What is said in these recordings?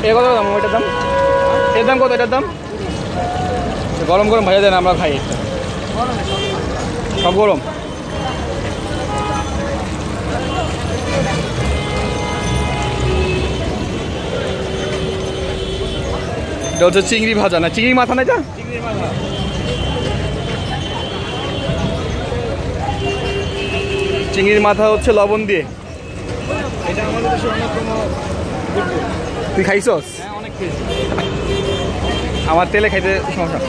এর কত দাম? ওইটার দাম, এর দাম কত? এটার দাম গরম গরম ভাজা দেন, আমরা খাই। সব গরম। এটা হচ্ছে চিংড়ি ভাজা, না চিংড়ি মাথা না এটা? চিংড়ির মাথা হচ্ছে লবণ দিয়ে। এটা আমাদের দেশে অন্যতম। তুই খাইছস? অনেক খেয়েছি। আমার তেলে খাইতে সমস্যা।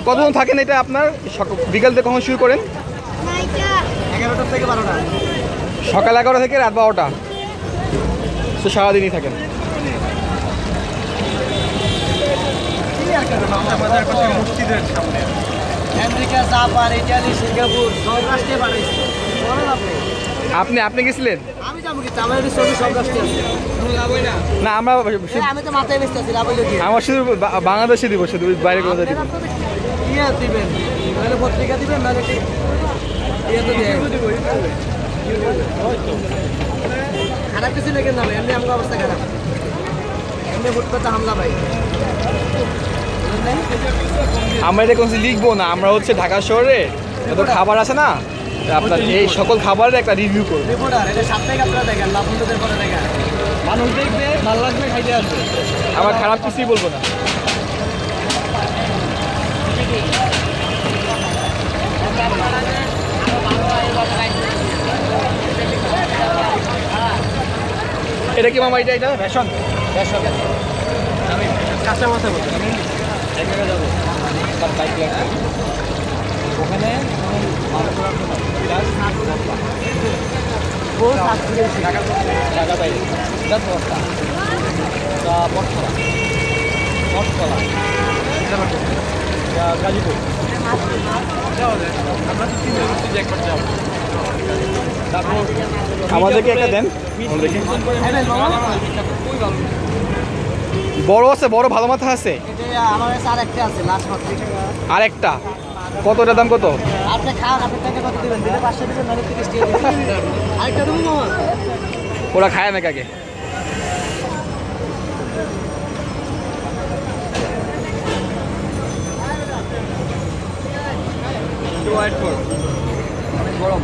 কতক্ষণ থাকেন এটা আপনার? বিকাল থেকে কখন শুরু করেন? 11টা থেকে 12টা। সকাল 11টা থেকে রাত 12টা, তো সারাদিনই থাকেন। মসজিদের সামনে আমেরিকা, জাপান, ইটালি, সিঙ্গাপুর সব রাষ্ট্রে বানাইছে। আপনি আপনি গেছিলেন? আমি যাবো কি, আমার এই ছবি সব রাষ্ট্রে আছে। না আমরা আমি তো মাথায় বেচতে আছি, লাভ হইলো কি? আমার শুধু বাংলাদেশে দিব, শুধু বাইরে কোথাও দিব। কি আর দিবেন? মানে পত্রিকা দিবেন, মানে কি ইয়া তো দেয়। খারাপ কিছু লেগে না, এমনি আমার অবস্থা খারাপ। এমনি ফুটপাতে হামলা ভাই। আমরা এটা কোনো লিখবো না, আমরা হচ্ছে ঢাকা শহরে যত খাবার আছে না, আপনার এই সকল খাবারের একটা রিভিউ করবো। মানুষ দেখবে, ভালো লাগবে, খাইতে আসবে। আমার খারাপ কিছুই বলবো না। এটা কি মামা? এটা রেশন রেশন আমি কাঁচা মাথা বলছি। আমি এক জায়গায় যাবো, তার বাইক লাগবে ওখানে। ঢাকা বাইরে বস্তা বটতলা, বটতলা গাজীপুর। তারপর আমাদেরকে একটা দেন। বড় আছে, বড় ভালো মাথা আছে। আরেকটা কতটা দাম? কত? ওরা খায় না কাকে? গরম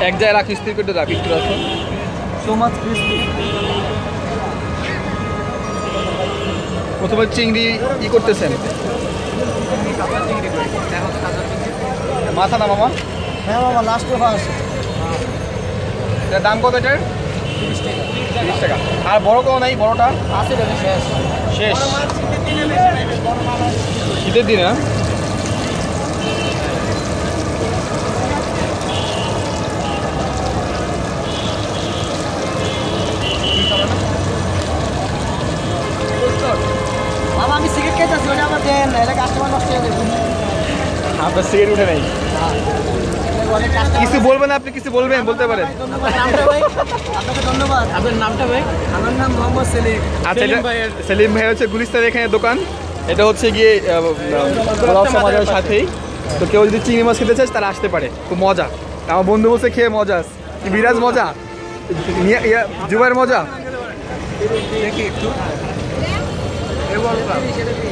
এক জায়গায় রাখ, স্থির করে রাখ, একটু রাখো। So much crispy. প্রথমে চিংড়ি ই করতেছেন, মাথা না মামা? হ্যাঁ মামা, লাস্টে আছে। এটার দাম কত? এটার 30 টাকা। আর বড় কোনো নাই? বড়টা আছে, শেষ শেষ শীতের দিনে। আমি সিগারেট খাইতেছি, ওটা আমার দেন, এটা কাস্টমার নষ্ট হয়ে যাবে। আপনার সিগারেট উঠে নেই? কিছু বলবেন আপনি? কিছু বলবেন, বলতে পারেন। আপনাকে ধন্যবাদ। আপনার নামটা ভাই? আমার নাম মোহাম্মদ সেলিম। আচ্ছা, সেলিম ভাই হচ্ছে গুলিস্তানের এখানে দোকান। এটা হচ্ছে গিয়ে সমাজের সাথেই। তো কেউ যদি চিংড়ি মাছ খেতে চাস তারা আসতে পারে, খুব মজা। আমার বন্ধু বলছে খেয়ে মজা, বিরাজ মজা, জুবাইর মজা। দেখি একটু আচ্ছা ঠিক আছে, দেখি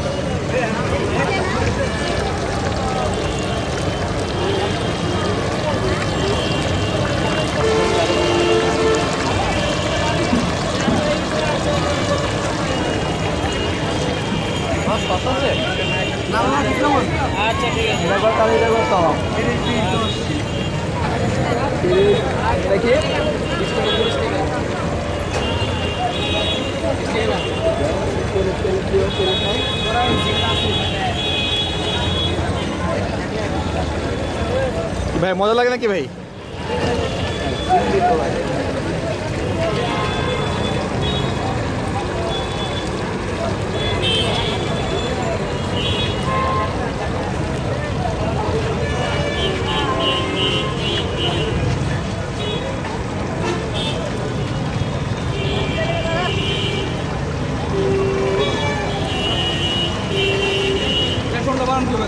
ভাই মজা লাগে নাকি ভাই?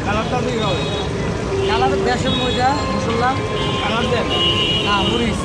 কালারটা দিকে হবে। কালার বেসন ময়দা মশলা কালার দেন না মরিচ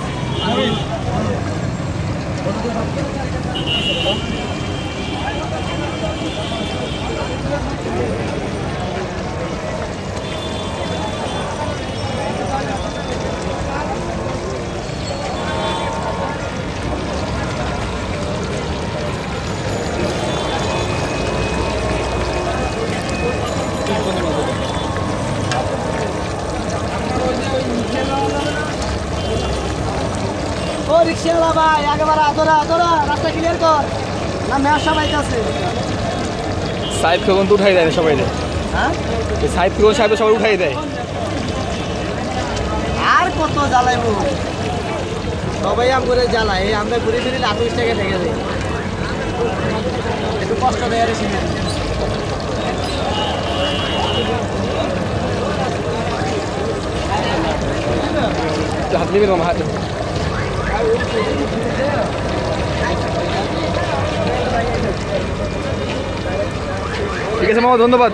ও রিক্সাওয়ালা ভাই একেবারে আদরা রাস্তা ক্লিয়ার কর না মেয়ার সবাই কাছে সাইড খোকন তো উঠাই দেয় সবাই দেয় হ্যাঁ সাইড খোকন সাহেব সবাই উঠাই দেয় আর কত জ্বালাইবো সবাই আম করে জ্বালায় আমরা ঘুরে ফিরে 28 টাকা থেকে যাই একটু কষ্ট দেয় আর এসে হাত নেবেন মামা হাত ঠিক আছে মামা ধন্যবাদ